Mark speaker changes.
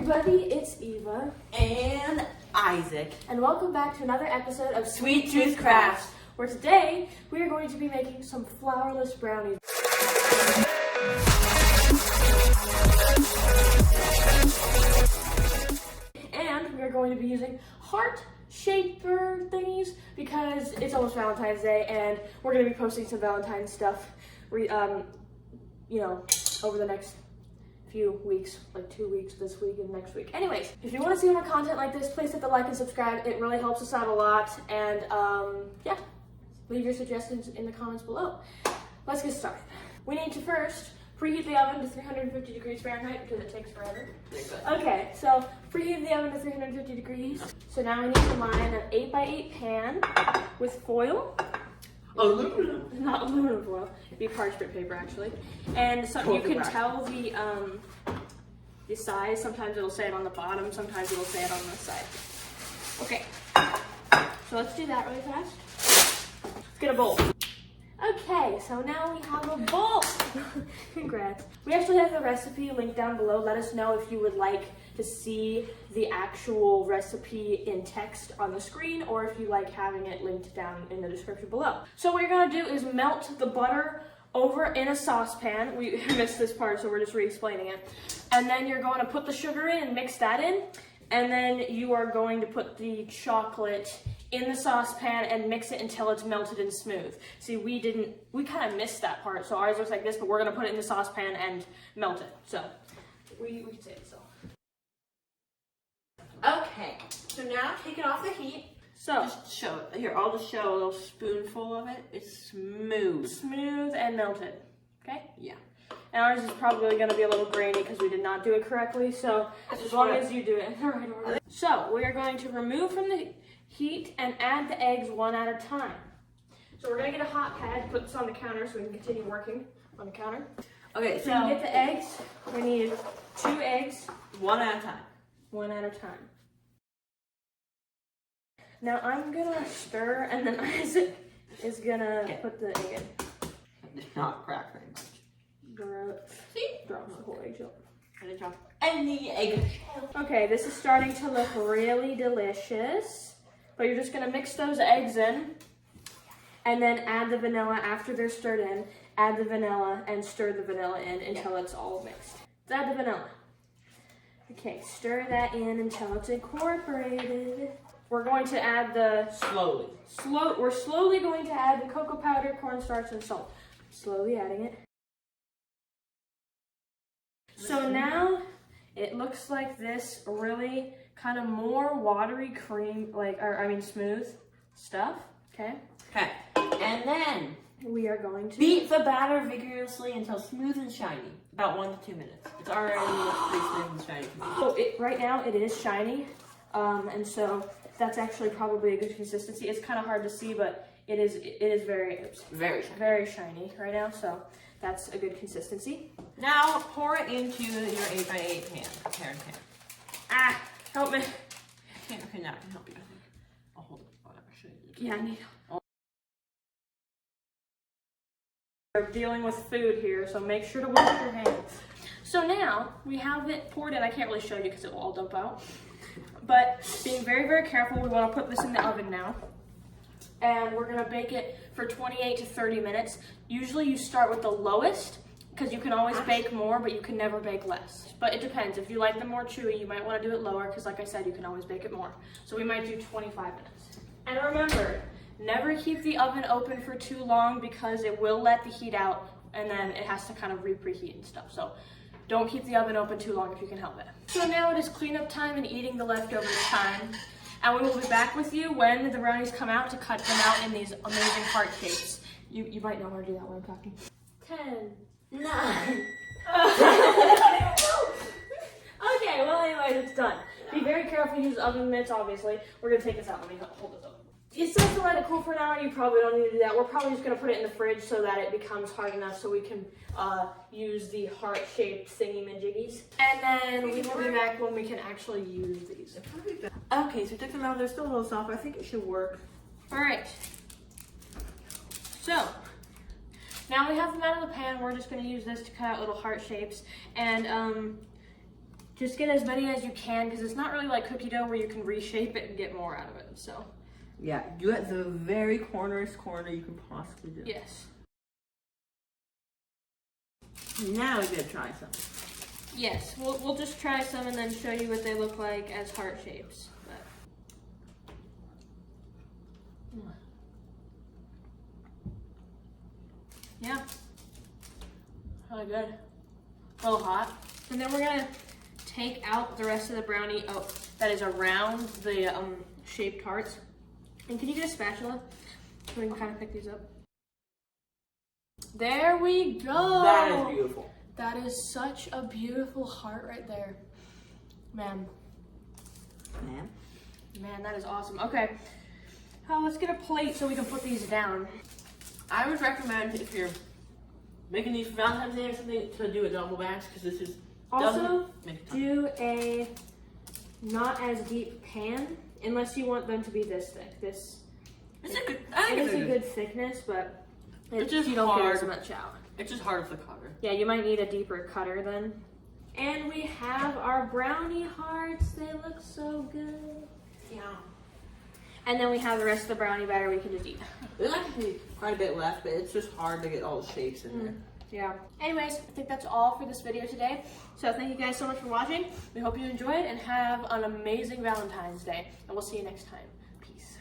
Speaker 1: everybody, it's Eva
Speaker 2: and Isaac,
Speaker 1: and welcome back to another episode of
Speaker 2: Sweet Tooth Crafts,
Speaker 1: where today we are going to be making some flourless brownies. And we are going to be using heart-shaper thingies because it's almost Valentine's Day and we're going to be posting some Valentine stuff, over the next few weeks, like 2 weeks, this week and next week. Anyways, if you want to see more content like this, please hit the like and subscribe. It really helps us out a lot. And yeah, leave your suggestions in the comments below. Let's get started. We need to first preheat the oven to 350 degrees Fahrenheit because it takes forever. Okay, so preheat the oven to 350 degrees. So now we need to line an 8x8 pan with foil.
Speaker 2: aluminum.
Speaker 1: Not aluminum foil. It'd be parchment paper actually. And so you can tell the size. Sometimes it'll say it on the bottom. Sometimes it'll say it on the side. Okay. So let's do that really fast. Let's get a bowl. Okay, so now we have a bowl. Congrats. We actually have the recipe linked down below. Let us know if you would like to see the actual recipe in text on the screen or if you like having it linked down in the description below. So what you're gonna do is melt the butter over in a saucepan. We missed this part, so we're just re-explaining it. And then you're going to put the sugar in and mix that in. And then you are going to put the chocolate in the saucepan and mix it until it's melted and smooth. See, we kind of missed that part. So ours looks like this, but we're gonna put it in the saucepan and melt it. So we can say it so.
Speaker 2: Okay, so now take it off the heat.
Speaker 1: So
Speaker 2: Just show it. Here, I'll just show a little spoonful of it. It's smooth.
Speaker 1: smooth and melted, okay?
Speaker 2: Yeah.
Speaker 1: And ours is probably gonna be a little grainy because we did not do it correctly. So as long as you do it in the right order. So we are going to remove from the heat and add the eggs one at a time. So we're gonna get a hot pad, put this on the counter so we can continue working on the counter.
Speaker 2: Okay,
Speaker 1: So to get the eggs, we need 2 eggs.
Speaker 2: one at a time.
Speaker 1: One at a time. Now I'm gonna stir and then Isaac is gonna put the egg in.
Speaker 2: It did not crack very much.
Speaker 1: Drops the whole egg shell.
Speaker 2: And it dropped any egg shell.
Speaker 1: Okay, this is starting to look really delicious. But you're just gonna mix those eggs in and then add the vanilla after they're stirred in. Add the vanilla and stir the vanilla in until it's all mixed. Let's add the vanilla. Okay, stir that in until it's incorporated. We're going to add we're slowly going to add the cocoa powder, cornstarch, and salt. Slowly adding it. So now it looks like this really kind of more watery cream, smooth stuff, okay?
Speaker 2: Okay, and then
Speaker 1: We are going to
Speaker 2: beat the batter vigorously until smooth and shiny. About 1 to 2 minutes. It's already pretty smooth and shiny to me.
Speaker 1: So right now it is shiny, and so that's actually probably a good consistency. It's kind of hard to see, but it is very shiny right now. So that's a good consistency.
Speaker 2: Now pour it into your 8x8 pan.
Speaker 1: Ah, help me.
Speaker 2: Okay, now I can help you. I think I'll hold it. Oh, actually,
Speaker 1: Yeah, I need. We're dealing with food here, so make sure to wash your hands. So now we have it poured in. I can't really show you because it will all dump out. But being very, very careful, we want to put this in the oven now. And we're going to bake it for 28 to 30 minutes. Usually you start with the lowest because you can always bake more, but you can never bake less. But it depends. If you like them more chewy, you might want to do it lower because like I said, you can always bake it more. So we might do 25 minutes. And remember, never keep the oven open for too long because it will let the heat out and then it has to kind of preheat and stuff. So don't keep the oven open too long if you can help it. So now it is cleanup time and eating the leftovers time. And we will be back with you when the brownies come out to cut them out in these amazing heart shapes. You might know how to do that when I'm talking. 10, 9. Okay, well anyways, it's done. Be very careful, use oven mitts obviously. We're gonna take this out, let me hold this up. It says to let it cool for an hour. You probably don't need to do that. We're probably just going to put it in the fridge so that it becomes hard enough so we can use the heart-shaped thingy-majiggies. And then we will be back when we can actually use these.
Speaker 2: Okay, so we took them out. They're still a little soft. I think it should work.
Speaker 1: All right. So now we have them out of the pan. We're just going to use this to cut out little heart shapes. And Just get as many as you can because it's not really like cookie dough where you can reshape it and get more out of it. So
Speaker 2: yeah, do it the very cornerest corner you can possibly do.
Speaker 1: yes.
Speaker 2: Now we gotta try some.
Speaker 1: Yes, we'll just try some and then show you what they look like as heart shapes. But yeah, really good. A little hot. And then we're gonna take out the rest of the brownie that is around the shaped hearts. And can you get a spatula so we can kind of pick these up? There we go.
Speaker 2: That is beautiful.
Speaker 1: That is such a beautiful heart right there. Man, that is awesome. Okay, let's get a plate so we can put these down.
Speaker 2: I would recommend if you're making these for Valentine's Day or something to do a double batch because this is
Speaker 1: Also, do a not as deep pan unless you want them to be this thick. This
Speaker 2: it's a good.
Speaker 1: it's a good thickness, but
Speaker 2: it's just
Speaker 1: you don't
Speaker 2: hard.
Speaker 1: get as much out.
Speaker 2: It's just hard for the cutter.
Speaker 1: Yeah, you might need a deeper cutter then. And we have our brownie hearts. They look so good.
Speaker 2: Yeah.
Speaker 1: And then we have the rest of the brownie batter we can just eat.
Speaker 2: There's actually quite a bit left, but it's just hard to get all the shapes in there.
Speaker 1: Yeah. Anyways, I think that's all for this video today. So thank you guys so much for watching. We hope you enjoyed and have an amazing Valentine's Day. And we'll see you next time. Peace.